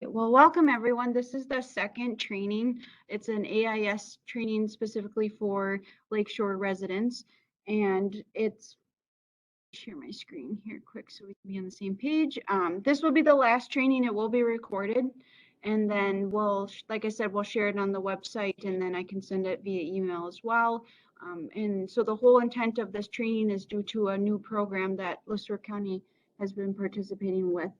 Well, welcome everyone. This is the second training. It's an AIS training specifically for Lakeshore residents. And it's, share my screen here quick so we can be on the same page. This will be the last training. It will be recorded. And then we'll, like I said, we'll share it on the website, and then I can send it via email as well. And so the whole intent of this training is due to a new program that Le County has been participating with.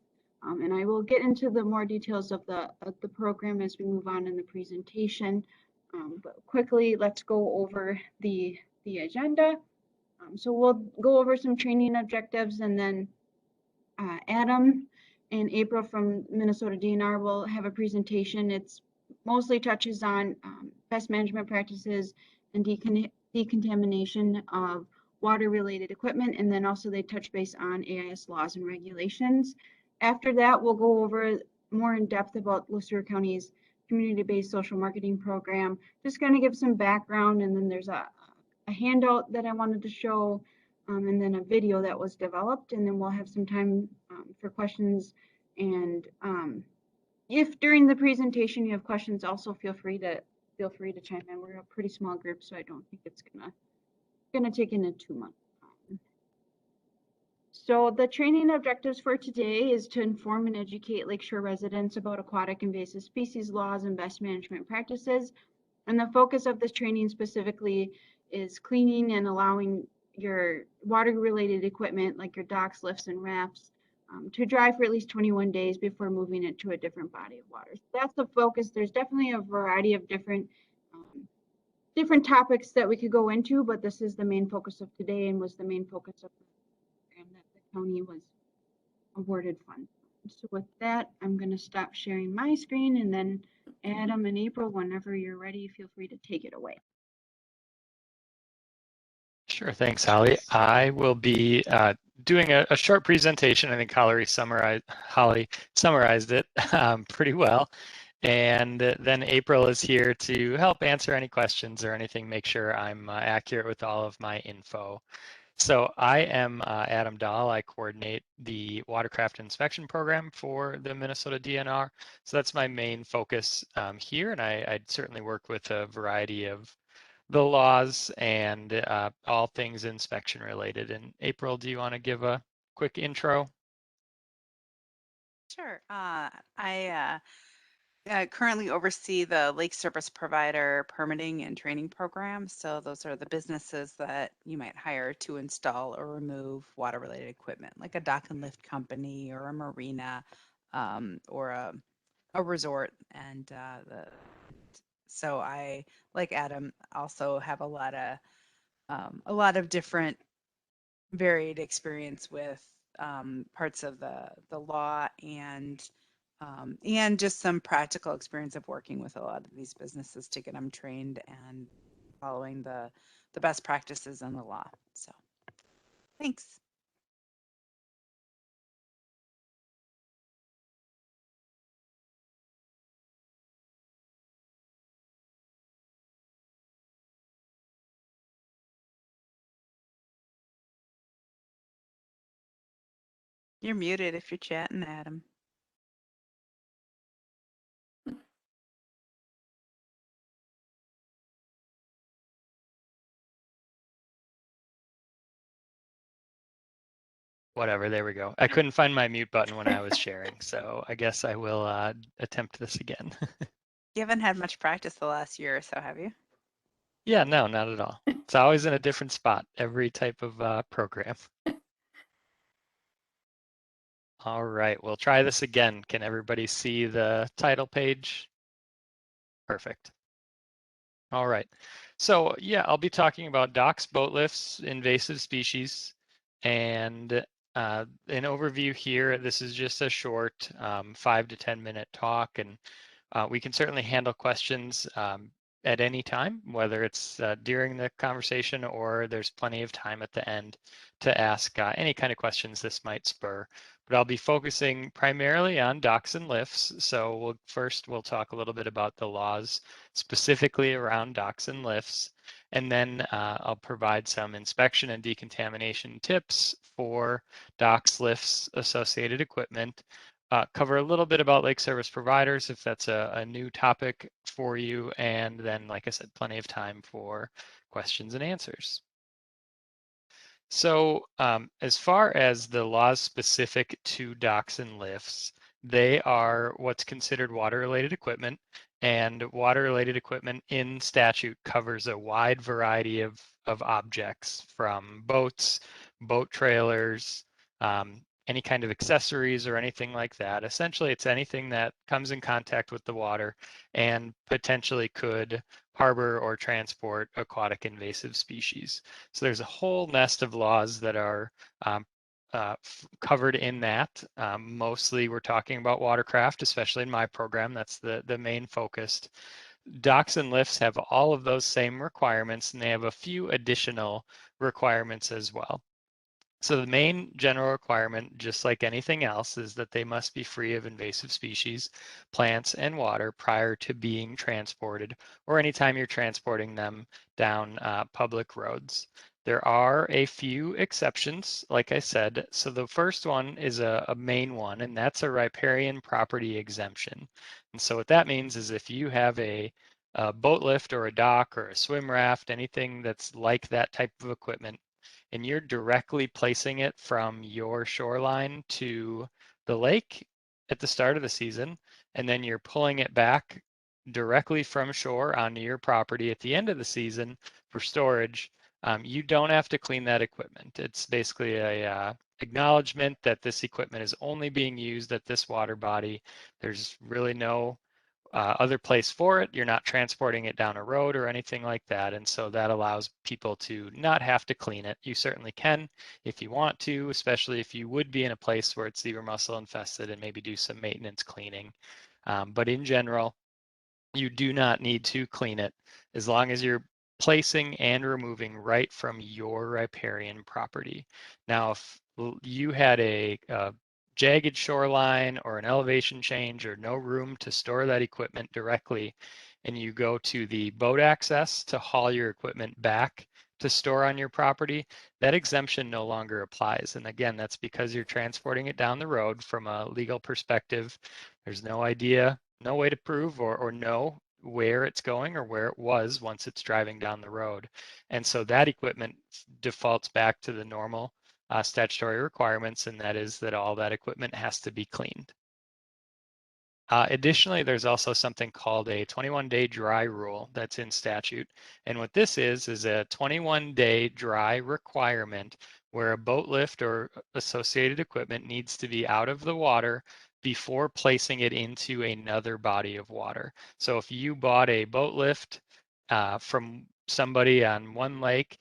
And I will get into the more details of the program as we move on in the presentation. But quickly, let's go over the agenda. So we'll go over some training objectives, and then Adam and April from Minnesota DNR will have a presentation. It's mostly touches on best management practices and decontamination of water-related equipment, and then also they touch base on AIS laws and regulations. After that, we'll go over more in depth about Le Sueur County's community-based social marketing program. Just going to give some background, and then there's a handout that I wanted to show, and then a video that was developed, and then we'll have some time for questions. And if during the presentation you have questions, also feel free to chime in. We're a pretty small group, so I don't think it's gonna take into too much time. So the training objectives for today is to inform and educate Lakeshore residents about aquatic invasive species laws and best management practices. And the focus of this training specifically is cleaning and allowing your water-related equipment like your docks, lifts, and rafts to dry for at least 21 days before moving it to a different body of water. So that's the focus. There's definitely a variety of different topics that we could go into, but this is the main focus of today and was the main focus of the program that the county was awarded funds. So with that, I'm going to stop sharing my screen, and then Adam and April, whenever you're ready, feel free to take it away. Sure, thanks, Holly. I will be doing a short presentation. I think Holly summarized it pretty well. And then April is here to help answer any questions or anything, make sure I'm accurate with all of my info. So I am Adam Dahl. I coordinate the watercraft inspection program for the Minnesota DNR. So that's my main focus here. And I certainly work with a variety of the laws and all things inspection related. And April, do you want to give a quick intro? Sure. I currently oversee the Lake Service Provider permitting and training program. So those are the businesses that you might hire to install or remove water-related equipment, like a dock and lift company or a marina or a resort. And so I, like Adam, also have a lot of different varied experience with parts of the law and just some practical experience of working with a lot of these businesses to get them trained and following the best practices in the law. So thanks. You're muted if you're chatting, Adam. Whatever, there we go. I couldn't find my mute button when I was sharing, so I guess I will attempt this again. You haven't had much practice the last year or so, have you? Yeah, no, not at all. It's always in a different spot, every type of program. All right, we'll try this again. Can everybody see the title page? Perfect. All right. So yeah, I'll be talking about docks, boat lifts, invasive species, and an overview here. This is just a short 5 to 10 minute talk, and we can certainly handle questions at any time, whether it's during the conversation or there's plenty of time at the end to ask any kind of questions this might spur. But I'll be focusing primarily on docks and lifts. So we'll talk a little bit about the laws specifically around docks and lifts. And then I'll provide some inspection and decontamination tips for docks, lifts, associated equipment. cover a little bit about lake service providers if that's a new topic for you. And then, like I said, plenty of time for questions and answers. So as far as the laws specific to docks and lifts, they are what's considered water-related equipment, and water-related equipment in statute covers a wide variety of objects, from boats, boat trailers, any kind of accessories or anything like that. Essentially, it's anything that comes in contact with the water and potentially could harbor or transport aquatic invasive species. So there's a whole nest of laws that are covered in that. Mostly we're talking about watercraft, especially in my program. That's the main focus. Docks and lifts have all of those same requirements, and they have a few additional requirements as well. So the main general requirement, just like anything else, is that they must be free of invasive species, plants, and water prior to being transported, or anytime you're transporting them down public roads. There are a few exceptions, like I said. So the first one is a main one, and that's a riparian property exemption. And so what that means is if you have a boat lift or a dock or a swim raft, anything that's like that type of equipment, and you're directly placing it from your shoreline to the lake at the start of the season, and then you're pulling it back directly from shore onto your property at the end of the season for storage, you don't have to clean that equipment. It's basically a acknowledgement that this equipment is only being used at this water body. There's really no other place for it. You're not transporting it down a road or anything like that. And so that allows people to not have to clean it. You certainly can if you want to, especially if you would be in a place where it's zebra mussel infested and maybe do some maintenance cleaning. But in general, you do not need to clean it as long as you're placing and removing right from your riparian property. Now, if you had a jagged shoreline or an elevation change or no room to store that equipment directly, and you go to the boat access to haul your equipment back to store on your property, that exemption no longer applies. And again, that's because you're transporting it down the road. From a legal perspective, there's no way to prove or know where it's going or where it was once it's driving down the road. And so that equipment defaults back to the normal statutory requirements, and that is that all that equipment has to be cleaned. Additionally, there's also something called a 21-day dry rule that's in statute. And what this is a 21-day dry requirement where a boat lift or associated equipment needs to be out of the water before placing it into another body of water. So if you bought a boat lift from somebody on one lake,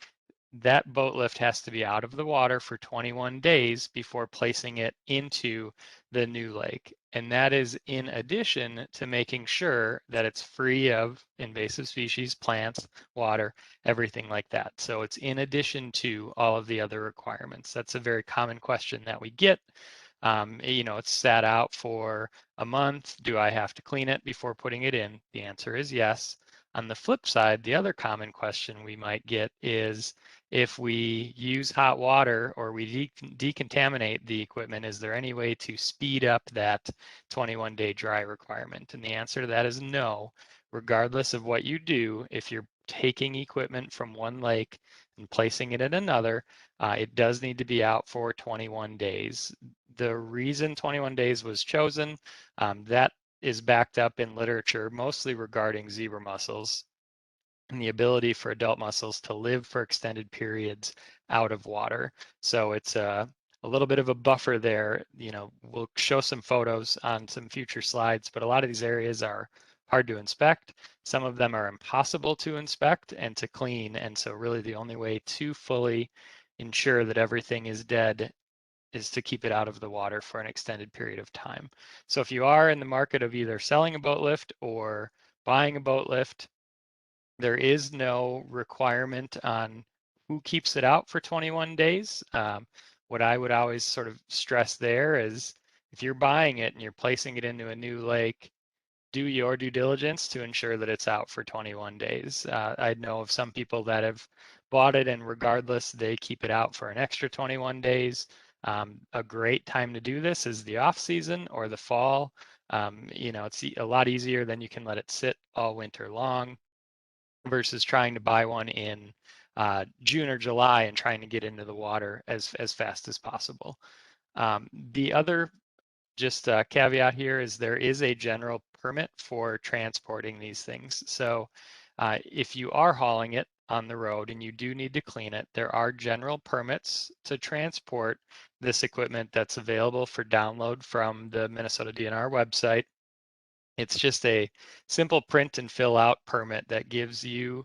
that boat lift has to be out of the water for 21 days before placing it into the new lake. And that is in addition to making sure that it's free of invasive species, plants, water, everything like that. So it's in addition to all of the other requirements. That's a very common question that we get. It's sat out for a month. Do I have to clean it before putting it in? The answer is yes. On the flip side, the other common question we might get is, if we use hot water or we decontaminate the equipment, is there any way to speed up that 21-day dry requirement? And the answer to that is no. Regardless of what you do, if you're taking equipment from one lake and placing it in another, it does need to be out for 21 days. The reason 21 days was chosen, that is backed up in literature, mostly regarding zebra mussels and the ability for adult mussels to live for extended periods out of water. So it's a little bit of a buffer there. We'll show some photos on some future slides, but a lot of these areas are hard to inspect. Some of them are impossible to inspect and to clean. And so really the only way to fully ensure that everything is dead is to keep it out of the water for an extended period of time. So if you are in the market of either selling a boat lift or buying a boat lift, there is no requirement on who keeps it out for 21 days. What I would always sort of stress there is, if you're buying it and you're placing it into a new lake, do your due diligence to ensure that it's out for 21 days. I know of some people that have bought it and regardless, they keep it out for an extra 21 days. A great time to do this is the off season or the fall. It's a lot easier than you can let it sit all winter long versus trying to buy one in June or July and trying to get into the water as fast as possible. The other just caveat here is there is a general permit for transporting these things. So if you are hauling it on the road and you do need to clean it, there are general permits to transport this equipment that's available for download from the Minnesota DNR website. It's just a simple print and fill out permit that gives you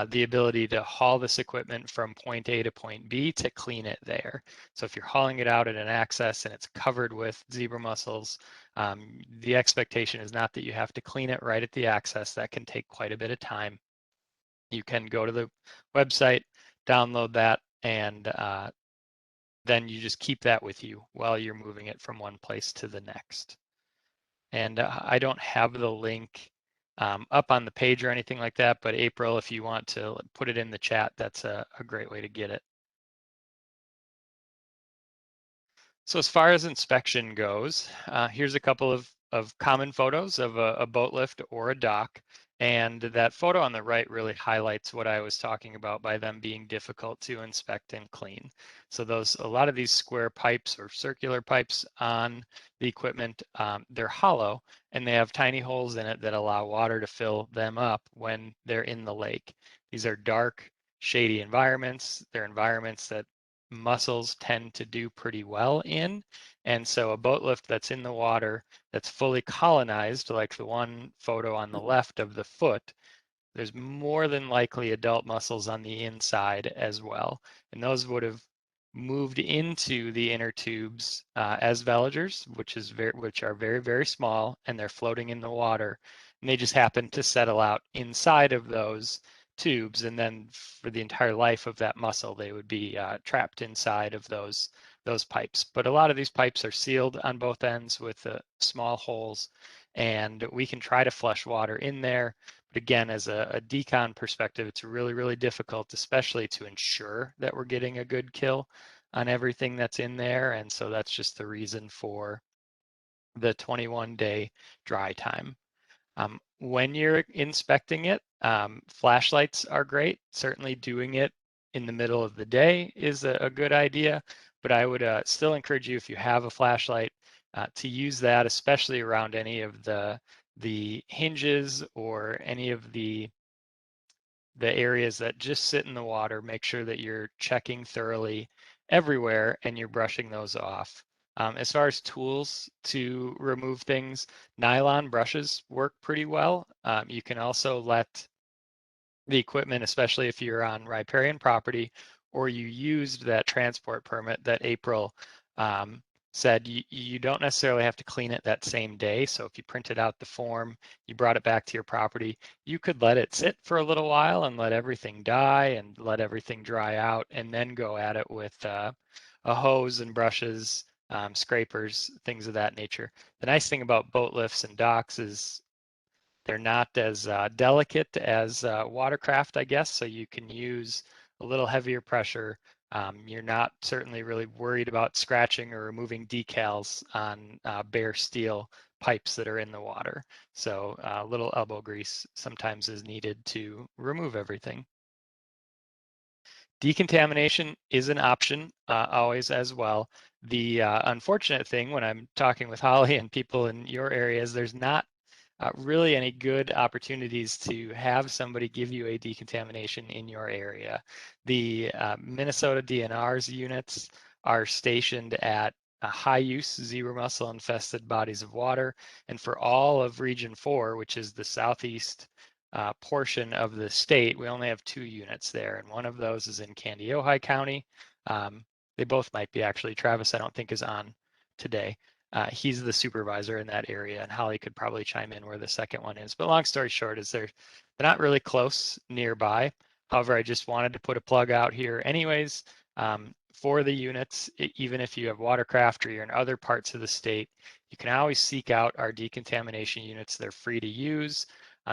the ability to haul this equipment from point A to point B to clean it there. So if you're hauling it out at an access and it's covered with zebra mussels, the expectation is not that you have to clean it right at the access. That can take quite a bit of time. You can go to the website, download that, and then you just keep that with you while you're moving it from one place to the next. And I don't have the link up on the page or anything like that, but April, if you want to put it in the chat, that's a great way to get it. So as far as inspection goes, here's a couple of common photos of a boat lift or a dock. And that photo on the right really highlights what I was talking about by them being difficult to inspect and clean. So a lot of these square pipes or circular pipes on the equipment, they're hollow and they have tiny holes in it that allow water to fill them up when they're in the lake. These are dark, shady environments. They're environments that mussels tend to do pretty well in. And so a boat lift that's in the water that's fully colonized, like the one photo on the left of the foot, there's more than likely adult mussels on the inside as well. And those would have moved into the inner tubes as veligers, which are very, very small, and they're floating in the water. And they just happen to settle out inside of those tubes, and then for the entire life of that mussel, they would be trapped inside of those pipes. But a lot of these pipes are sealed on both ends with small holes, and we can try to flush water in there. But again, as a decon perspective, it's really, really difficult, especially to ensure that we're getting a good kill on everything that's in there. And so that's just the reason for the 21-day dry time. When you're inspecting it, flashlights are great. Certainly doing it in the middle of the day is a good idea, but I would still encourage you, if you have a flashlight, to use that, especially around any of the hinges or any of the areas that just sit in the water. Make sure that you're checking thoroughly everywhere and you're brushing those off. As far as tools to remove things, nylon brushes work pretty well. You can also let the equipment, especially if you're on riparian property or you used that transport permit that April said, you don't necessarily have to clean it that same day. So if you printed out the form, you brought it back to your property, you could let it sit for a little while and let everything die and let everything dry out, and then go at it with a hose and brushes, scrapers, things of that nature. The nice thing about boat lifts and docks is they're not as delicate as watercraft, I guess, so you can use a little heavier pressure. You're not certainly really worried about scratching or removing decals on bare steel pipes that are in the water. So a little elbow grease sometimes is needed to remove everything. Decontamination is an option always as well. The unfortunate thing when I'm talking with Holly and people in your areas, there's not really any good opportunities to have somebody give you a decontamination in your area. The Minnesota DNR's units are stationed at high use zebra mussel infested bodies of water. And for all of Region 4, which is the southeast portion of the state, we only have 2 units there. And one of those is in Kandiyohi County. They both might be actually. Travis, I don't think, is on today. He's the supervisor in that area, and Holly could probably chime in where the second one is. But long story short is they're not really close nearby. However, I just wanted to put a plug out here anyways. For the units, even if you have watercraft or you're in other parts of the state, you can always seek out our decontamination units. They're free to use.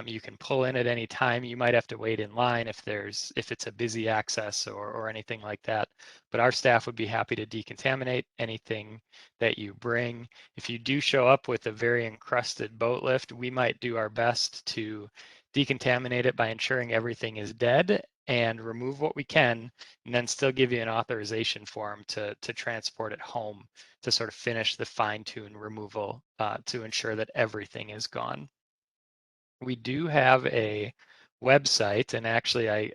You can pull in at any time. You might have to wait in line if it's a busy access or anything like that. But our staff would be happy to decontaminate anything that you bring. If you do show up with a very encrusted boat lift, we might do our best to decontaminate it by ensuring everything is dead and remove what we can, and then still give you an authorization form to transport it home to sort of finish the fine-tune removal to ensure that everything is gone. We do have a website, and actually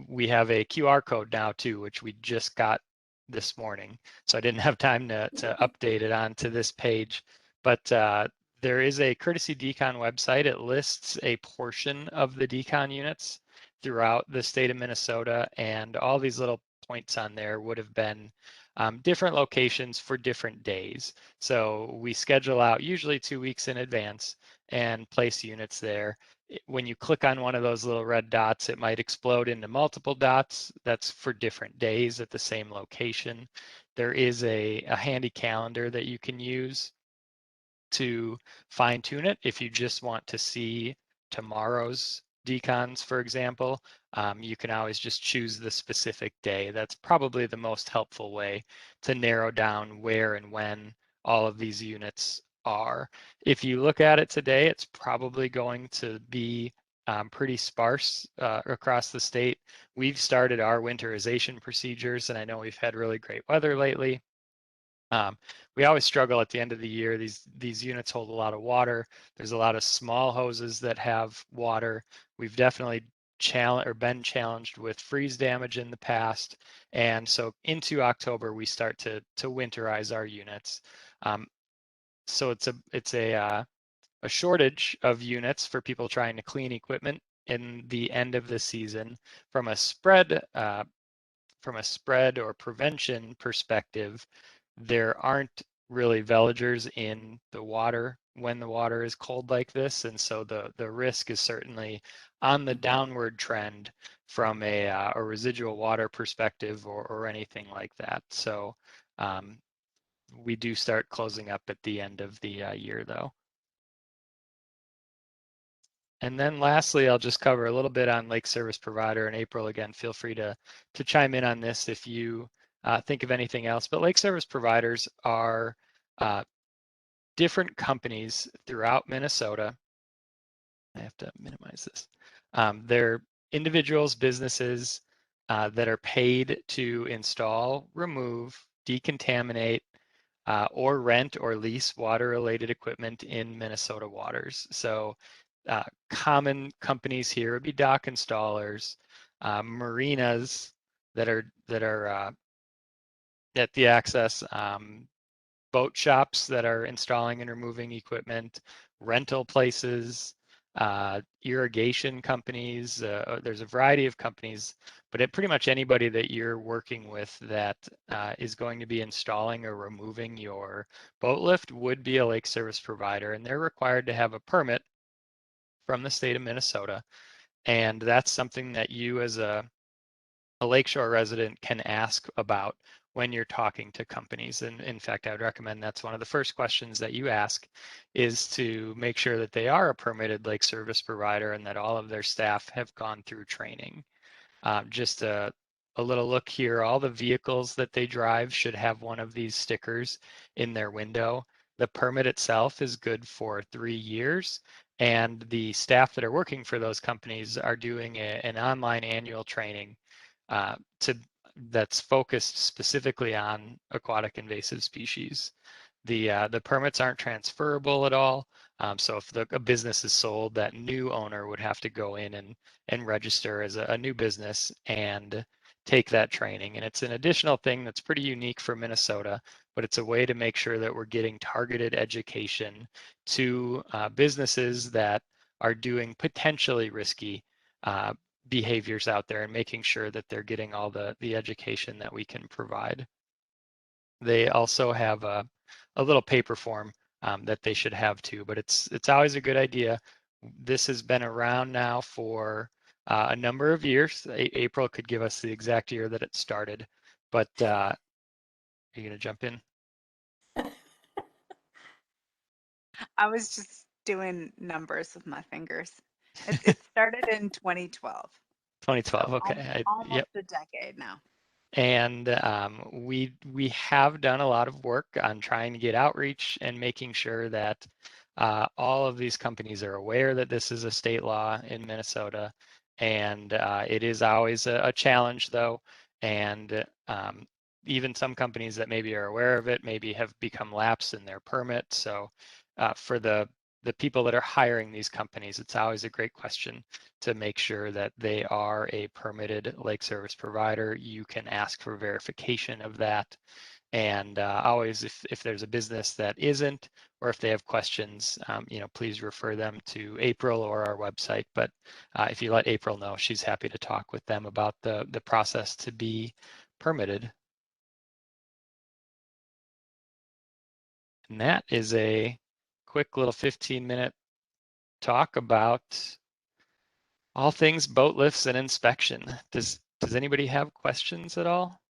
we have a QR code now too, which we just got this morning. So I didn't have time to update it onto this page, but there is a Courtesy Decon website. It lists a portion of the decon units throughout the state of Minnesota, and all these little points on there would have been different locations for different days. So we schedule out usually 2 weeks in advance and place units there. When you click on one of those little red dots, it might explode into multiple dots. That's for different days at the same location. There is a handy calendar that you can use to fine tune it if you just want to see tomorrow's decons, for example. You can always just choose the specific day. That's probably the most helpful way to narrow down where and when all of these units are. If you look at it today, it's probably going to be pretty sparse across the state. We've started our winterization procedures, and I know we've had really great weather lately. We always struggle at the end of the year. These units hold a lot of water. There's a lot of small hoses that have water. We've definitely been challenged with freeze damage in the past, and so into October we start to winterize our units. So it's a shortage of units for people trying to clean equipment in the end of the season. From a spread or prevention perspective, there aren't really veligers in the water when the water is cold like this, and so the risk is certainly on the downward trend from a residual water perspective or anything like that. So we do start closing up at the end of the year, though. And then lastly, I'll just cover a little bit on Lake Service Provider. And April, again, feel free to chime in on this if you think of anything else. But Lake Service Providers are different companies throughout Minnesota. I have to minimize this. They're individuals, businesses that are paid to install, remove, decontaminate, or rent or lease water-related equipment in Minnesota waters. So common companies here would be dock installers, marinas that are at the access, boat shops that are installing and removing equipment, rental places, irrigation companies. There's a variety of companies, but pretty much anybody that you're working with that is going to be installing or removing your boat lift would be a Lake Service Provider, and they're required to have a permit from the state of Minnesota. And that's something that you as a Lakeshore resident can ask about when you're talking to companies. And in fact, I would recommend that's one of the first questions that you ask, is to make sure that they are a permitted Lake Service Provider and that all of their staff have gone through training. Just a little look here, all the vehicles that they drive should have one of these stickers in their window. The permit itself is good for 3 years, and the staff that are working for those companies are doing an online annual training that's focused specifically on aquatic invasive species. The permits aren't transferable at all. So if a business is sold, that new owner would have to go in and register as a new business and take that training. And it's an additional thing that's pretty unique for Minnesota, but it's a way to make sure that we're getting targeted education to businesses that are doing potentially risky behaviors out there and making sure that they're getting all the education that we can provide. They also have a little paper form that they should have too, but it's always a good idea. This has been around now for a number of years. April could give us the exact year that it started, but are you gonna jump in? I was just doing numbers with my fingers. It started in 2012. 2012. So Okay. Yep. almost a decade now. And we have done a lot of work on trying to get outreach and making sure that all of these companies are aware that this is a state law in Minnesota. And it is always a challenge, though. And even some companies that maybe are aware of it maybe have become lapsed in their permit. So for the people that are hiring these companies, it's always a great question to make sure that they are a permitted lake service provider. You can ask for verification of that. And always, if there's a business that isn't, or if they have questions, please refer them to April or our website. But if you let April know, she's happy to talk with them about the process to be permitted. And that is a quick little 15-minute talk about all things boat lifts and inspection. Does anybody have questions at all?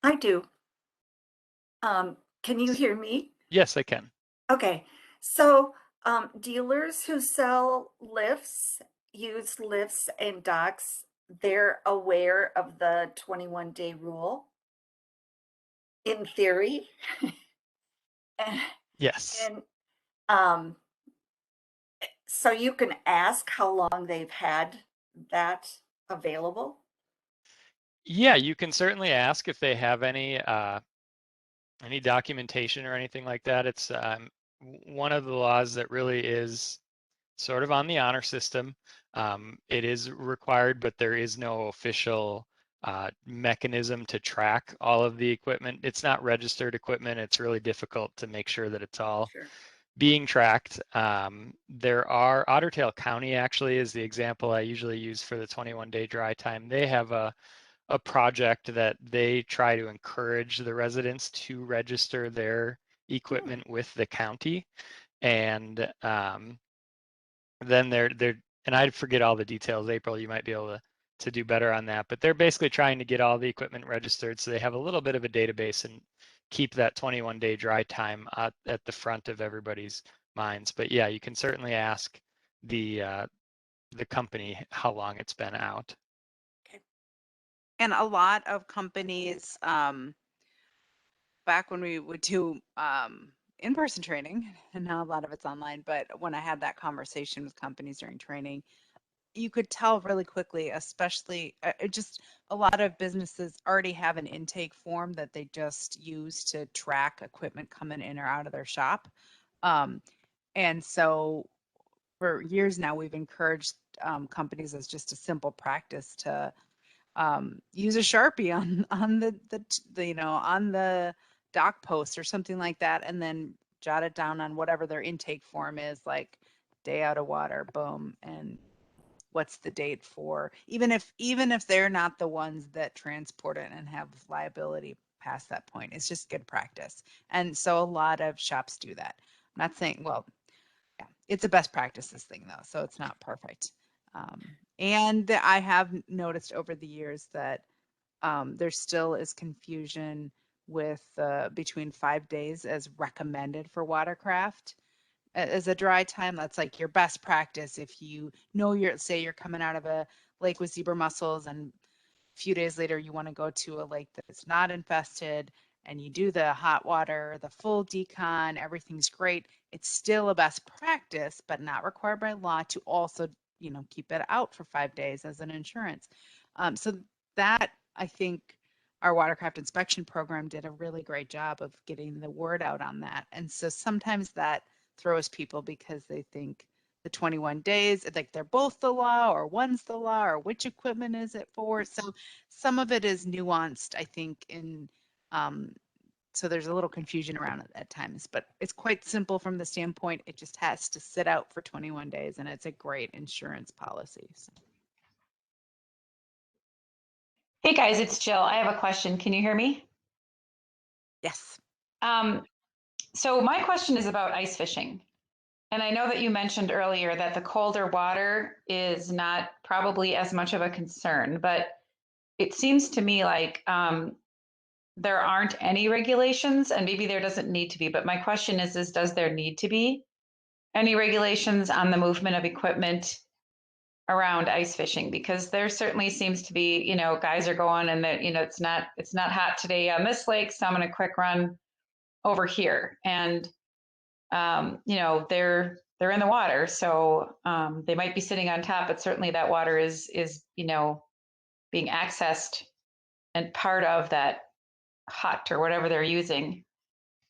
I do. Can you hear me? Yes, I can. Okay, so dealers who sell lifts, used lifts and docks, they're aware of the 21-day rule in theory. Yes. And so you can ask how long they've had that available. Yeah, you can certainly ask if they have any documentation or anything like that. It's one of the laws that really is sort of on the honor system. It is required, but there is no official mechanism to track all of the equipment. It's not registered equipment. It's really difficult to make sure that it's all Sure. being tracked. There are, Otter Tail County actually is the example I usually use for the 21-day dry time. They have a project that they try to encourage the residents to register their equipment with the county. And then they're and I forget all the details. April, you might be able to do better on that, but they're basically trying to get all the equipment registered so they have a little bit of a database and keep that 21-day dry time at the front of everybody's minds. But yeah, you can certainly ask the company how long it's been out. And a lot of companies, back when we would do in-person training, and now a lot of it's online, but when I had that conversation with companies during training, you could tell really quickly, especially just a lot of businesses already have an intake form that they just use to track equipment coming in or out of their shop. And so for years now, we've encouraged companies as just a simple practice to use a Sharpie on the dock post or something like that, and then jot it down on whatever their intake form is, like day out of water, boom, and what's the date for, even if they're not the ones that transport it and have liability past that point. It's just good practice. And so a lot of shops do that. I'm not saying, well, yeah, it's a best practices thing though, so it's not perfect. And I have noticed over the years that there still is confusion with between 5 days as recommended for watercraft as a dry time. That's like your best practice. If you know say you're coming out of a lake with zebra mussels and a few days later you want to go to a lake that's not infested and you do the hot water, the full decon, everything's great. It's still a best practice, but not required by law to also, keep it out for 5 days as an insurance. So that, I think, our watercraft inspection program did a really great job of getting the word out on that. And so sometimes that throws people because they think the 21 days, like they're both the law or one's the law or which equipment is it for. So some of it is nuanced, I think, so there's a little confusion around it at times, but it's quite simple from the standpoint. It just has to sit out for 21 days and it's a great insurance policy. So. Hey guys, it's Jill. I have a question. Can you hear me? Yes. So my question is about ice fishing. And I know that you mentioned earlier that the colder water is not probably as much of a concern, but it seems to me like there aren't any regulations, and maybe there doesn't need to be, but my question is does there need to be any regulations on the movement of equipment around ice fishing? Because there certainly seems to be, you know, guys are going and that, you know, it's not hot today on this lake, so I'm going to quick run over here. And, you know, they're in the water, so they might be sitting on top, but certainly that water is, you know, being accessed and part of that hut or whatever they're using.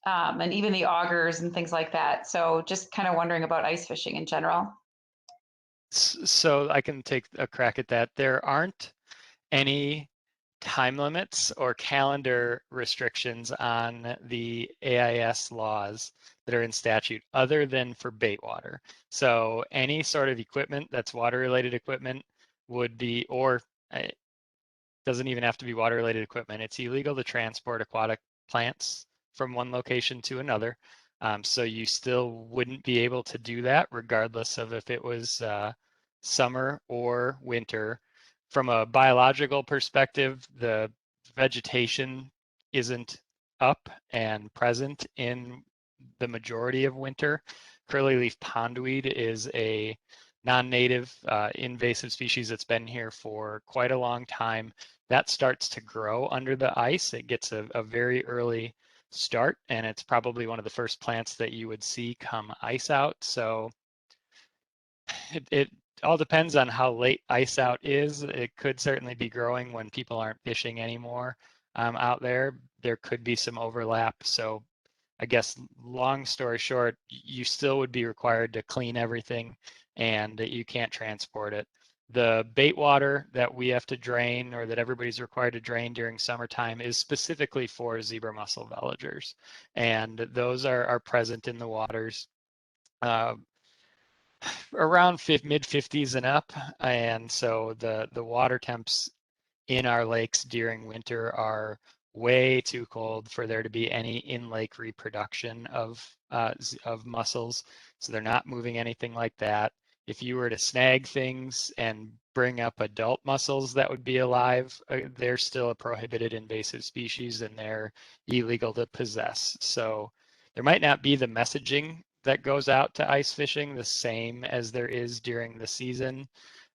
And even the augers and things like that. So just kind of wondering about ice fishing in general. So I can take a crack at that. There aren't any time limits or calendar restrictions on the AIS laws that are in statute other than for bait water. So any sort of equipment that's water related equipment would be, or it doesn't even have to be water related equipment. It's illegal to transport aquatic plants from one location to another. So you still wouldn't be able to do that regardless of if it was summer or winter. From a biological perspective, the vegetation isn't up and present in the majority of winter. Curly leaf pondweed is a non-native invasive species that's been here for quite a long time. That starts to grow under the ice. It gets a very early start, and it's probably one of the first plants that you would see come ice out. So it all depends on how late ice out is. It could certainly be growing when people aren't fishing anymore out there. There could be some overlap. So I guess long story short, you still would be required to clean everything and you can't transport it. The bait water that we have to drain or that everybody's required to drain during summertime is specifically for zebra mussel veligers. And those are present in the waters around mid 50s and up. And so the water temps in our lakes during winter are way too cold for there to be any in-lake reproduction of mussels. So they're not moving anything like that. If you were to snag things and bring up adult mussels that would be alive, they're still a prohibited invasive species and they're illegal to possess. So there might not be the messaging that goes out to ice fishing the same as there is during the season.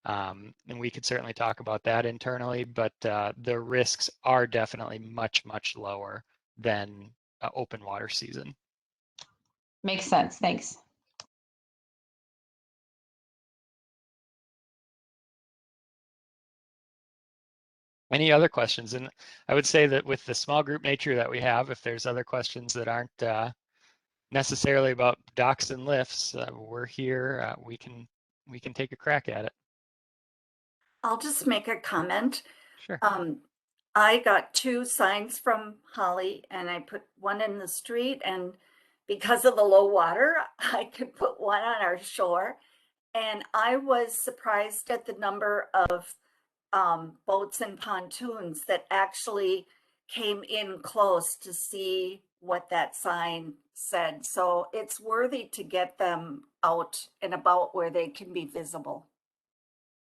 And we could certainly talk about that internally, but the risks are definitely much, much lower than open water season. Makes sense. Thanks. Any other questions? And I would say that with the small group nature that we have, if there's other questions that aren't necessarily about docks and lifts, we're here. We can take a crack at it. I'll just make a comment. Sure. I got 2 signs from Holly and I put one in the street, and because of the low water, I could put one on our shore. And I was surprised at the number of boats and pontoons that actually came in close to see what that sign said. So it's worthy to get them out and about where they can be visible.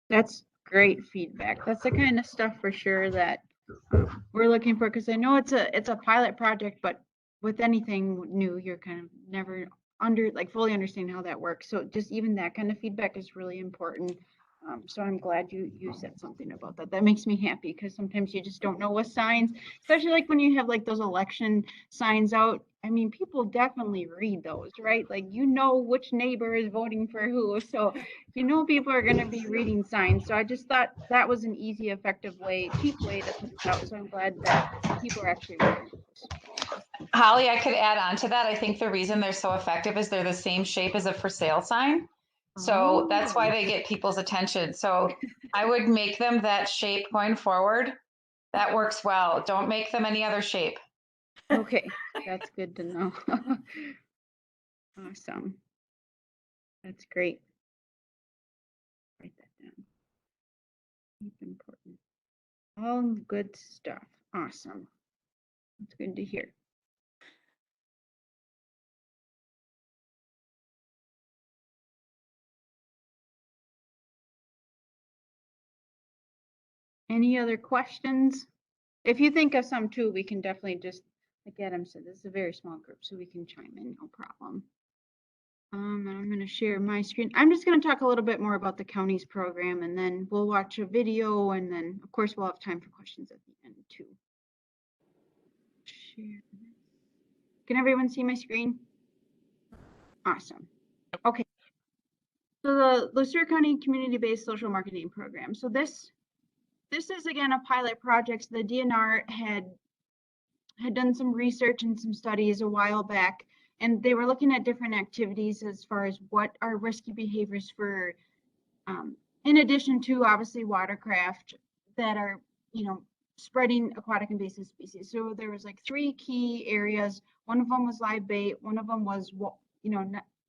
That's great feedback. That's the kind of stuff for sure that we're looking for, because I know it's a pilot project, but with anything new, you're kind of never fully understand how that works. So just even that kind of feedback is really important. So I'm glad you said something about that. That makes me happy, because sometimes you just don't know what signs, especially like when you have like those election signs out. I mean, people definitely read those, right? Like, you know which neighbor is voting for who. So you know people are going to be reading signs. So I just thought that was an easy, effective way, cheap way to put this out. So I'm glad that people are actually reading this. Holly, I could add on to that. I think the reason they're so effective is they're the same shape as a for sale sign. So that's why they get people's attention. So I would make them that shape going forward. That works well. Don't make them any other shape. Okay, that's good to know. Awesome. That's great. Write that down. Keep important. All good stuff. Awesome. That's good to hear. Any other questions? If you think of some too, we can definitely just, like Adam said, this is a very small group, so we can chime in, no problem. And I'm going to share my screen. I'm just going to talk a little bit more about the county's program, and then we'll watch a video, and then of course we'll have time for questions at the end too. Share. Can everyone see my screen? Awesome. Okay. So the Lucero County Community-Based Social Marketing Program. So this is again a pilot project. The DNR had done some research and some studies a while back, and they were looking at different activities as far as what are risky behaviors for, in addition to obviously watercraft that are, spreading aquatic invasive species. So there was like 3 key areas. One of them was live bait. One of them was,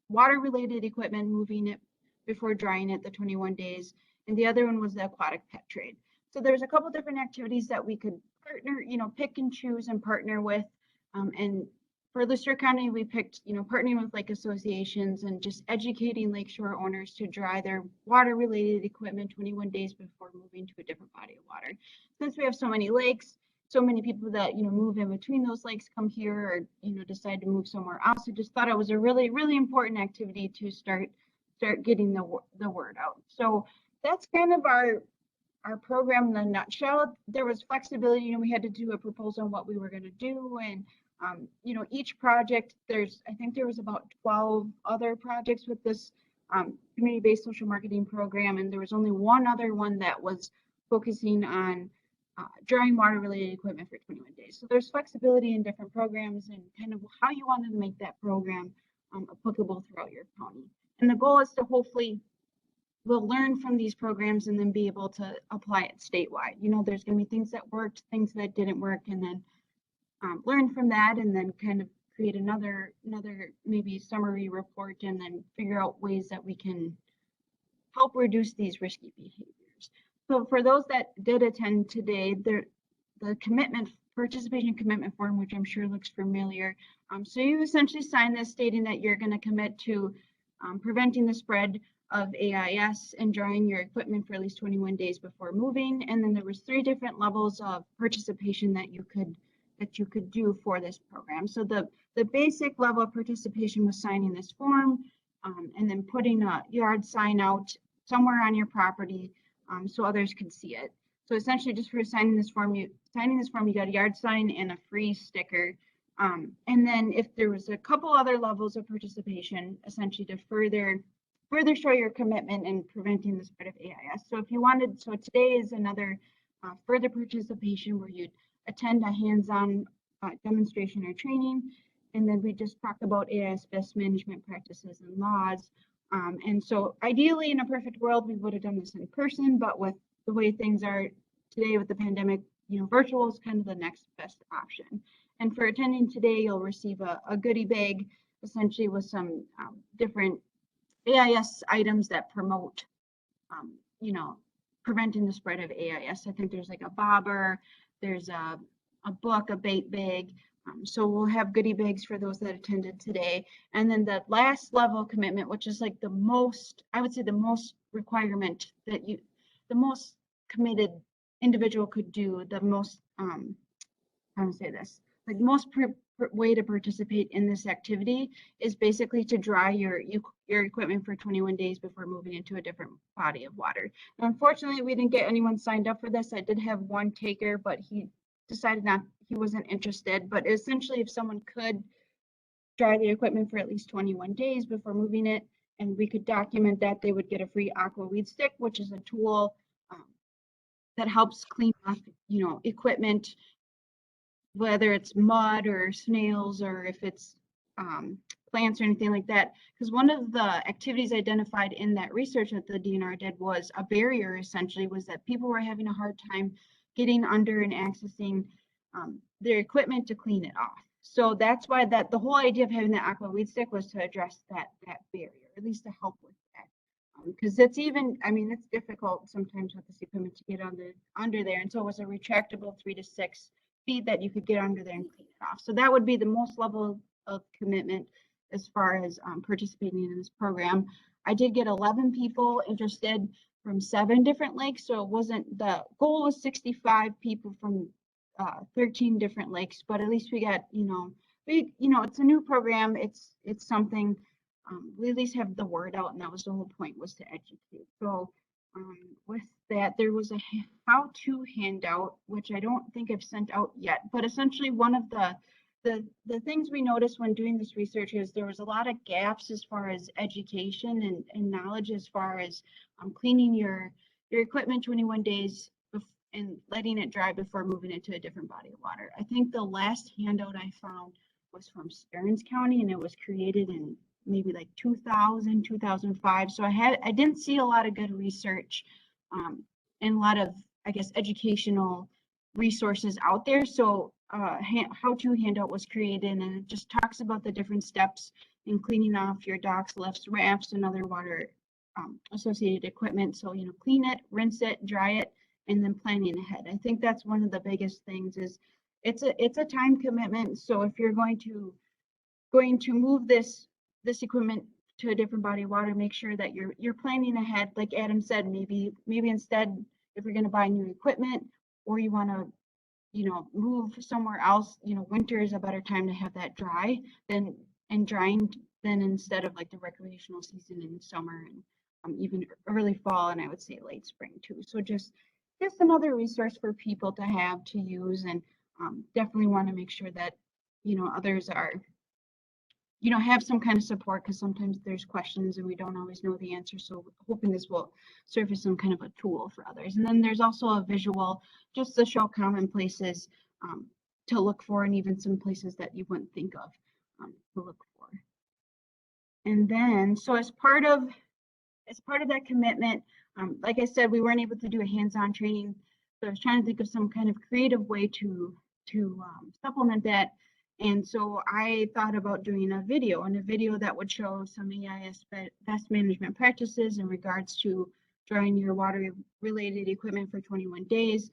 water related equipment, moving it before drying it the 21 days. And the other one was the aquatic pet trade. So there's a couple different activities that we could partner, pick and choose and partner with. And for Lucero County, we picked, partnering with lake associations and just educating lakeshore owners to dry their water related equipment 21 days before moving to a different body of water. Since we have so many lakes, so many people that, move in between those lakes come here or, decide to move somewhere else. I just thought it was a really, really important activity to start getting the word out. So that's kind of our program in a nutshell. There was flexibility, we had to do a proposal on what we were going to do, and each project, I think there was about 12 other projects with this community-based social marketing program, and there was only one other one that was focusing on drying water related equipment for 21 days. So there's flexibility in different programs and kind of how you wanted to make that program applicable throughout your county. And the goal is to hopefully we'll learn from these programs and then be able to apply it statewide. There's going to be things that worked, things that didn't work, and then learn from that, and then kind of create another maybe summary report, and then figure out ways that we can help reduce these risky behaviors. So for those that did attend today, the participation commitment form, which I'm sure looks familiar. So you essentially sign this stating that you're going to commit to preventing the spread of AIS and drying your equipment for at least 21 days before moving. And then there was 3 different levels of participation that you could do for this program. So the basic level of participation was signing this form and then putting a yard sign out somewhere on your property so others could see it. So essentially, just for signing this form, you got a yard sign and a free sticker. And then if there was a couple other levels of participation, essentially to further show your commitment in preventing the spread of AIS. So if you wanted, so today is another further participation where you'd attend a hands-on demonstration or training, and then we just talk about AIS best management practices and laws. And so ideally, in a perfect world, we would have done this in person, but with the way things are today with the pandemic, virtual is kind of the next best option. And for attending today, you'll receive a goodie bag, essentially with some different AIS items that promote, preventing the spread of AIS. I think there's like a bobber, there's a book, a bait bag. So we'll have goodie bags for those that attended today. And then the last level of commitment, which is like the most, I would say the most requirement that the most committed individual could do, the most, how to say this, like most way to participate in this activity is basically to dry your equipment for 21 days before moving into a different body of water. Now, unfortunately, we didn't get anyone signed up for this. I did have one taker, but he decided he wasn't interested. But essentially, if someone could dry their equipment for at least 21 days before moving it, and we could document that, they would get a free aqua weed stick, which is a tool that helps clean off, equipment, whether it's mud or snails or if it's plants or anything like that. Because one of the activities identified in that research that the DNR did was a barrier, essentially, was that people were having a hard time getting under and accessing their equipment to clean it off. So that's why the whole idea of having the aqua weed stick was to address that barrier, at least to help with that. Because it's it's difficult sometimes with this equipment to get under there. And so it was a retractable 3 to 6 feet that you could get under there and clean it off. So that would be the most level of commitment as far as participating in this program. I did get 11 people interested from 7 different lakes. So it wasn't, the goal was 65 people from 13 different lakes, but at least we got, it's a new program. It's something, we at least have the word out, and that was the whole point, was to educate. So with that, there was a how-to handout, which I don't think I've sent out yet, but essentially one of the things we noticed when doing this research is there was a lot of gaps as far as education and knowledge as far as cleaning your equipment 21 days and letting it dry before moving it to a different body of water. I think the last handout I found was from Stearns County, and it was created in maybe like 2000, 2005. So I didn't see a lot of good research and a lot of, I guess, educational resources out there. So how-to handout was created, and it just talks about the different steps in cleaning off your docks, lifts, rafts, and other water associated equipment. So, clean it, rinse it, dry it, and then planning ahead. I think that's one of the biggest things. Is it's a time commitment. So if you're going to move this equipment to a different body of water, make sure that you're planning ahead. Like Adam said, maybe instead, if you're going to buy new equipment, or you want to move somewhere else, winter is a better time to have that dry than instead of like the recreational season in summer and even early fall, and I would say late spring too. So just another resource for people to have to use, and definitely want to make sure that others are have some kind of support, because sometimes there's questions and we don't always know the answer. So hoping this will serve as some kind of a tool for others. And then there's also a visual just to show common places to look for, and even some places that you wouldn't think of to look for. And then, so as part of that commitment, like I said, we weren't able to do a hands-on training. So I was trying to think of some kind of creative way to supplement that. And so I thought about doing a video that would show some AIS best management practices in regards to drying your water-related equipment for 21 days.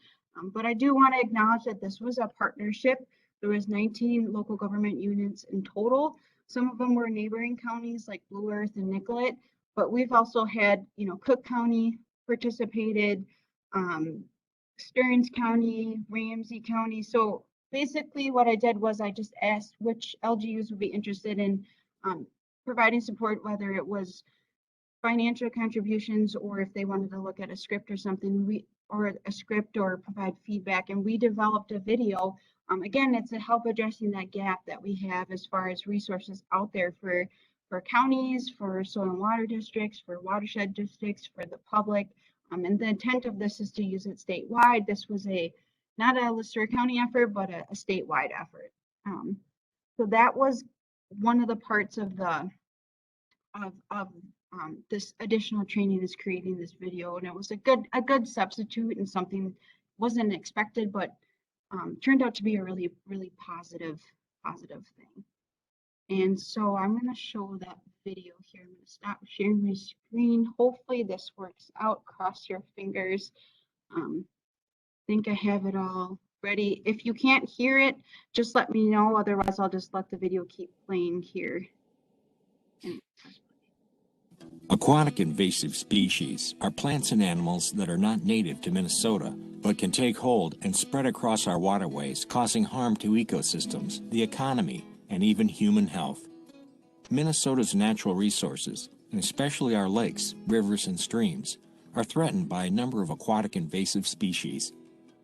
But I do want to acknowledge that this was a partnership. There was 19 local government units in total. Some of them were neighboring counties like Blue Earth and Nicollet, but we've also had, Cook County participated, Stearns County, Ramsey County. So basically what I did was I just asked which LGUs would be interested in providing support, whether it was financial contributions or if they wanted to look at a script or something, or provide feedback. And we developed a video. Again, it's to help addressing that gap that we have as far as resources out there for counties, for soil and water districts, for watershed districts, for the public. And the intent of this is to use it statewide. This was not a Lister County effort, but a statewide effort. So that was one of the parts of this additional training, is creating this video, and it was a good substitute and something wasn't expected, but turned out to be a really, really positive thing. And so I'm going to show that video here. I'm going to stop sharing my screen. Hopefully this works out. Cross your fingers. Think I have it all ready. If you can't hear it, just let me know. Otherwise, I'll just let the video keep playing here. Aquatic invasive species are plants and animals that are not native to Minnesota, but can take hold and spread across our waterways, causing harm to ecosystems, the economy, and even human health. Minnesota's natural resources, and especially our lakes, rivers, and streams, are threatened by a number of aquatic invasive species.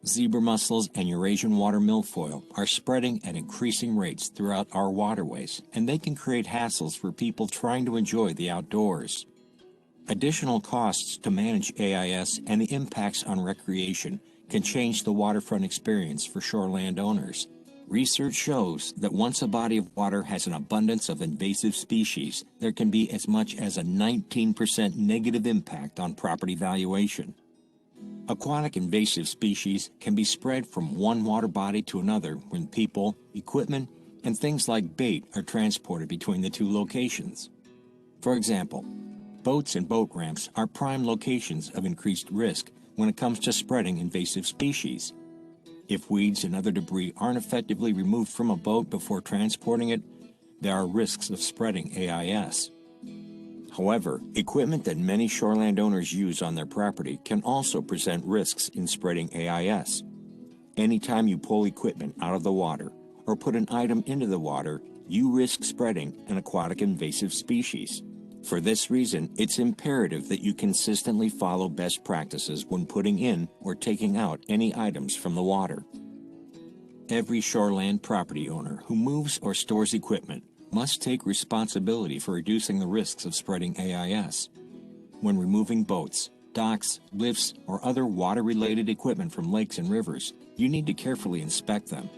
Zebra mussels and Eurasian water milfoil are spreading at increasing rates throughout our waterways, and they can create hassles for people trying to enjoy the outdoors. Additional costs to manage AIS and the impacts on recreation can change the waterfront experience for shoreland owners. Research shows that once a body of water has an abundance of invasive species, there can be as much as a 19% negative impact on property valuation. Aquatic invasive species can be spread from one water body to another when people, equipment, and things like bait are transported between the two locations. For example, boats and boat ramps are prime locations of increased risk when it comes to spreading invasive species. If weeds and other debris aren't effectively removed from a boat before transporting it, there are risks of spreading AIS. However, equipment that many shoreland owners use on their property can also present risks in spreading AIS. Anytime you pull equipment out of the water or put an item into the water, you risk spreading an aquatic invasive species. For this reason, it's imperative that you consistently follow best practices when putting in or taking out any items from the water. Every shoreland property owner who moves or stores equipment must take responsibility for reducing the risks of spreading AIS. When removing boats, docks, lifts, or other water-related equipment from lakes and rivers, you need to carefully inspect them.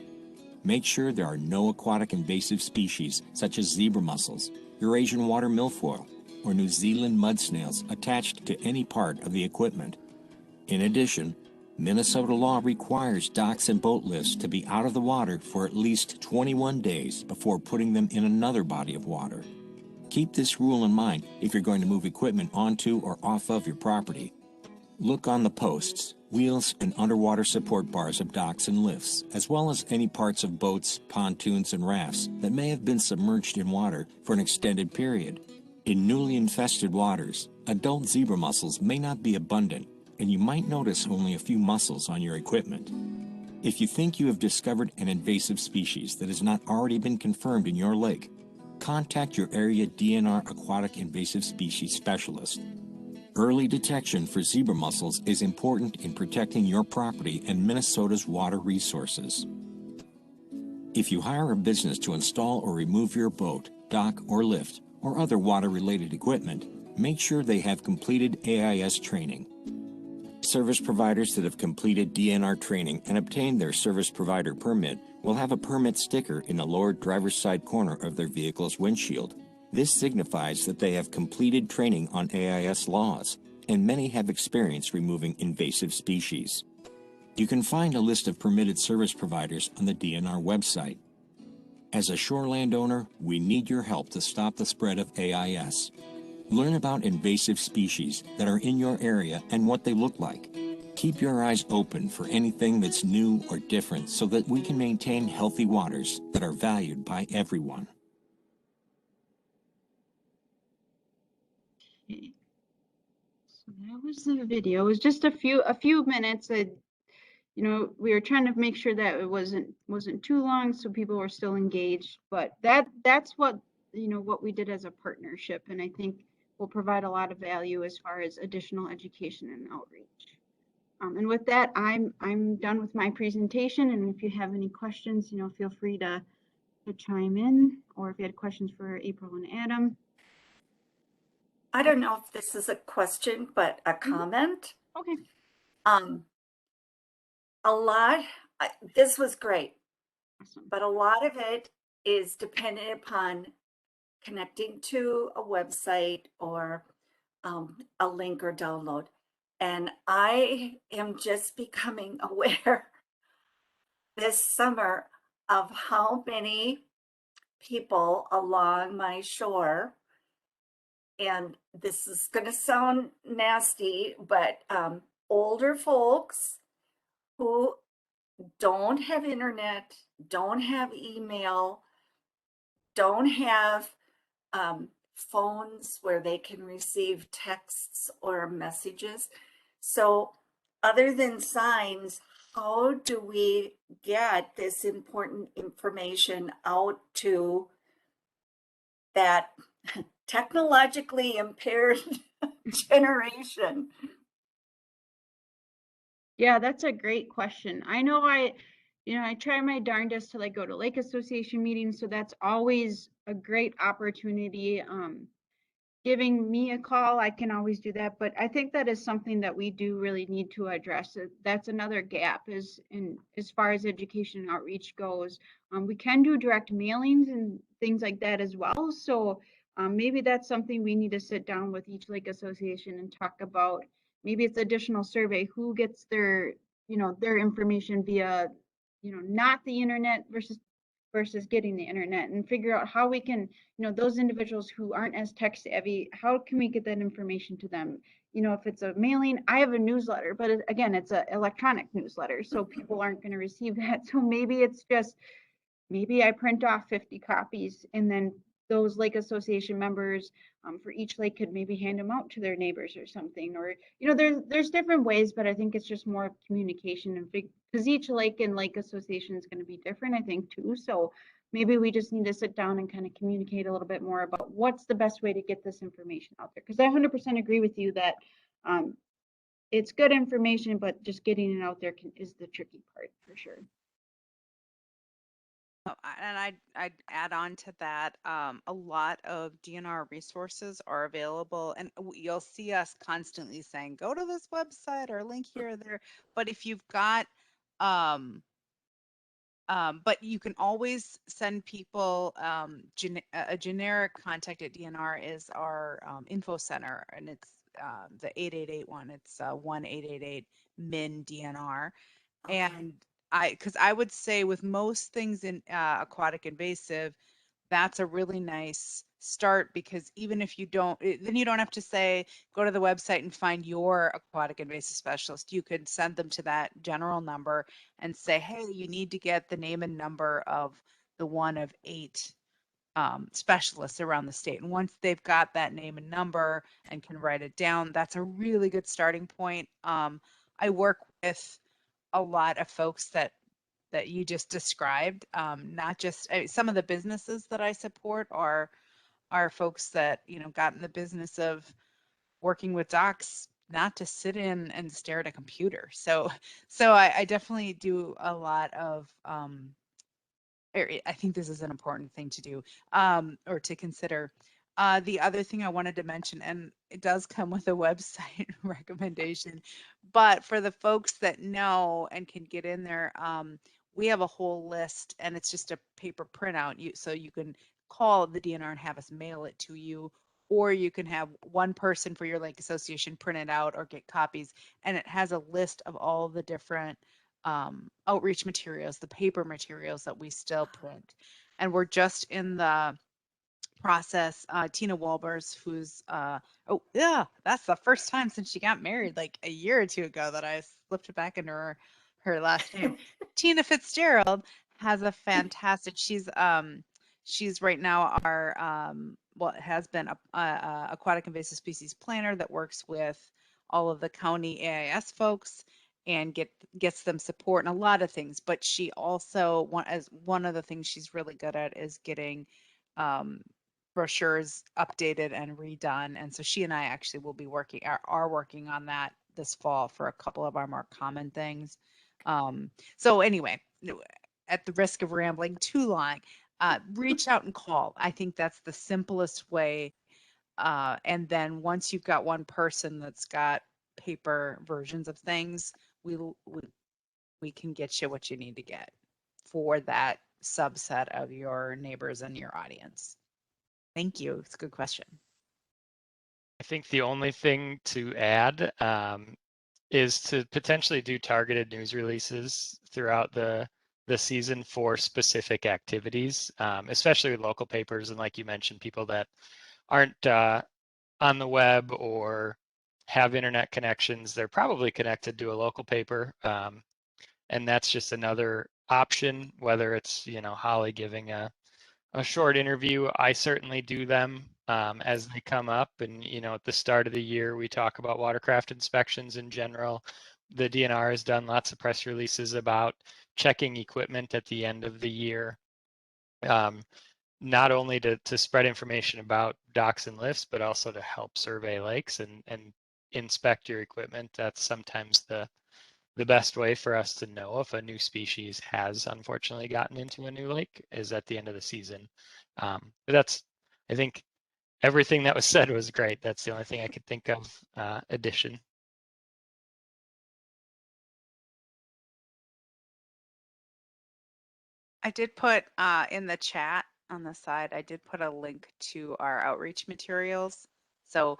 Make sure there are no aquatic invasive species such as zebra mussels, Eurasian water milfoil, or New Zealand mud snails attached to any part of the equipment. In addition, Minnesota law requires docks and boat lifts to be out of the water for at least 21 days before putting them in another body of water. Keep this rule in mind if you're going to move equipment onto or off of your property. Look on the posts, wheels, and underwater support bars of docks and lifts, as well as any parts of boats, pontoons, and rafts that may have been submerged in water for an extended period. In newly infested waters, adult zebra mussels may not be abundant, and you might notice only a few mussels on your equipment. If you think you have discovered an invasive species that has not already been confirmed in your lake, contact your area DNR aquatic invasive species specialist. Early detection for zebra mussels is important in protecting your property and Minnesota's water resources. If you hire a business to install or remove your boat, dock, or lift, or other water-related equipment, make sure they have completed AIS training. Service providers that have completed DNR training and obtained their service provider permit will have a permit sticker in the lower driver's side corner of their vehicle's windshield. This signifies that they have completed training on AIS laws, and many have experience removing invasive species. You can find a list of permitted service providers on the DNR website. As a shoreland owner, we need your help to stop the spread of AIS. Learn about invasive species that are in your area and what they look like. Keep your eyes open for anything that's new or different so that we can maintain healthy waters that are valued by everyone. Okay. So that was the video. It was just a few minutes. That, you know, we were trying to make sure that it wasn't too long, so people were still engaged. But that's what, you know, what we did as a partnership, and I think will provide a lot of value as far as additional education and outreach. And with that, I'm done with my presentation. And if you have any questions, you know, feel free to chime in, or if you had questions for April and Adam. I don't know if this is a question, but a comment. Okay. This was great, Awesome. but a lot of it is dependent upon connecting to a website or a link or download. And I am just becoming aware this summer of how many people along my shore, and this is going to sound nasty, but older folks who don't have internet, don't have email, don't have phones where they can receive texts or messages. So other than signs, how do we get this important information out to that technologically impaired generation? Yeah, that's a great question. I know I try my darndest to like go to Lake Association meetings, so that's always a great opportunity. Giving me a call, I can always do that, but I think that is something that we do really need to address. That's another gap is in as far as education and outreach goes. We can do direct mailings and things like that as well. So maybe that's something we need to sit down with each Lake Association and talk about. Maybe it's additional survey, who gets their, you know, their information via, you know, not the internet versus getting the internet, and figure out how we can, you know, those individuals who aren't as tech savvy, how can we get that information to them? You know, if it's a mailing, I have a newsletter, but again, it's an electronic newsletter, so people aren't going to receive that. So maybe it's just, maybe I print off 50 copies and then those lake association members for each lake could maybe hand them out to their neighbors or something, or, you know, there's different ways, but I think it's just more communication and because each lake and lake association is going to be different, I think too. So maybe we just need to sit down and kind of communicate a little bit more about what's the best way to get this information out there. Because I 100% agree with you that it's good information, but just getting it out there is the tricky part for sure. Oh, and I'd add on to that, a lot of DNR resources are available, and you'll see us constantly saying, go to this website or link here or there. But if you've got, but you can always send people, a generic contact at DNR is our info center, and it's the 888 one. It's 1-888-MIN-DNR. Okay. And because I would say with most things in aquatic invasive, that's a really nice start, because even if you don't, then you don't have to say, go to the website and find your aquatic invasive specialist. You could send them to that general number and say, hey, you need to get the name and number of the one of 8 specialists around the state. And once they've got that name and number and can write it down, that's a really good starting point. I work with a lot of folks that you just described. Not just some of the businesses that I support are folks that, you know, got in the business of working with docs not to sit in and stare at a computer. So I definitely do a lot of I think this is an important thing to do, or to consider. The other thing I wanted to mention, and it does come with a website recommendation, but for the folks that know and can get in there, we have a whole list, and it's just a paper printout. So you can call the DNR and have us mail it to you, or you can have one person for your lake association print it out or get copies, and it has a list of all the different outreach materials, the paper materials that we still print. And we're just in the process. Tina Walbers, who's oh yeah, that's the first time since she got married like a year or two ago that I slipped back into her last name. Tina Fitzgerald has a fantastic. She's right now our well, has been a aquatic invasive species planner that works with all of the county AIS folks and gets them support and a lot of things. But she also one of the things she's really good at is getting brochures updated and redone. And so she and I actually will be are working on that this fall for a couple of our more common things. So anyway, at the risk of rambling too long, reach out and call. I think that's the simplest way. And then once you've got one person that's got paper versions of things, we can get you what you need to get for that subset of your neighbors and your audience. Thank you. It's a good question. I think the only thing to add is to potentially do targeted news releases throughout the season for specific activities, especially with local papers. And like you mentioned, people that aren't on the web or have internet connections, they're probably connected to a local paper. And that's just another option, whether it's, you know, Holly giving a short interview. I certainly do them as they come up. And, you know, at the start of the year, we talk about watercraft inspections in general. The DNR has done lots of press releases about checking equipment at the end of the year, not only to spread information about docks and lifts, but also to help survey lakes and inspect your equipment. That's sometimes the best way for us to know if a new species has unfortunately gotten into a new lake is at the end of the season. But that's, I think everything that was said was great. That's the only thing I could think of addition. I did put in the chat on the side, I did put a link to our outreach materials. So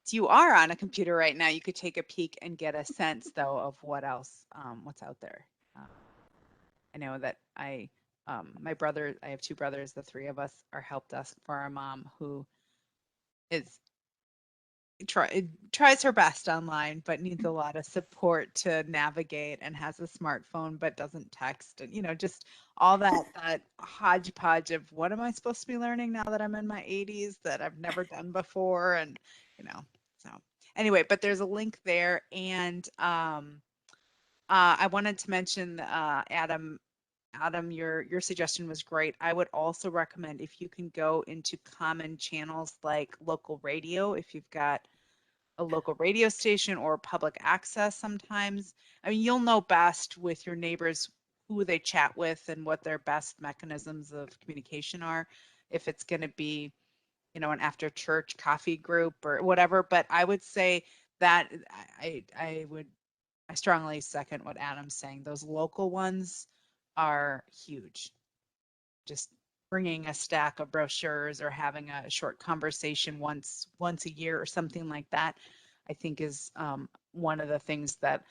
if you are on a computer right now, you could take a peek and get a sense though of what else, what's out there. I know that my brother, I have 2 brothers, the 3 of us are help desk for our mom who is tries her best online, but needs a lot of support to navigate, and has a smartphone but doesn't text, and just all that hodgepodge of what am I supposed to be learning now that I'm in my 80s that I've never done before, and so anyway, but there's a link there, and I wanted to mention Adam, your suggestion was great. I would also recommend if you can go into common channels like local radio, if you've got a local radio station or public access sometimes. I mean, you'll know best with your neighbors who they chat with and what their best mechanisms of communication are. If it's going to be, an after church coffee group or whatever. But I would say that I strongly second what Adam's saying. Those local ones are huge. Just bringing a stack of brochures or having a short conversation once a year or something like that, I think is one of the things that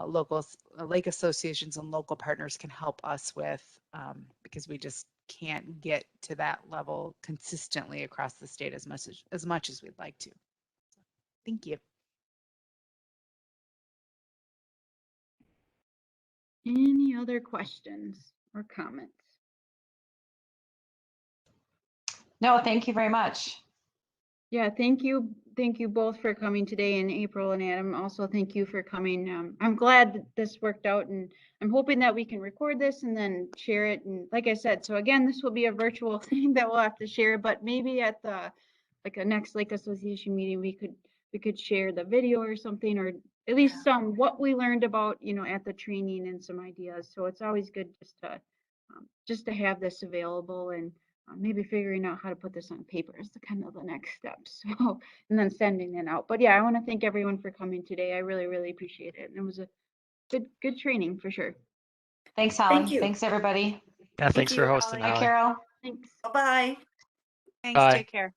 local lake associations and local partners can help us with, because we just can't get to that level consistently across the state as much as we'd like to. Thank you. Any other questions or comments? No, thank you very much. Yeah, thank you both for coming today, and April and Adam, also thank you for coming. I'm glad that this worked out, and I'm hoping that we can record this and then share it. And like I said, so again, this will be a virtual thing that we'll have to share, but maybe at the a next Lake Association meeting, we could share the video or something, or at least some what we learned about at the training and some ideas. So it's always good just to have this available, and maybe figuring out how to put this on paper is kind of the next step. So, and then sending it out. But yeah, I want to thank everyone for coming today. I really, really appreciate it. And it was a good training for sure. Thanks, Holly. Thank you. Thanks, everybody. Yeah, thanks for you, hosting, Holly. Bye, Holly. Carol. Thanks. Bye-bye. Thanks. Bye. Take care.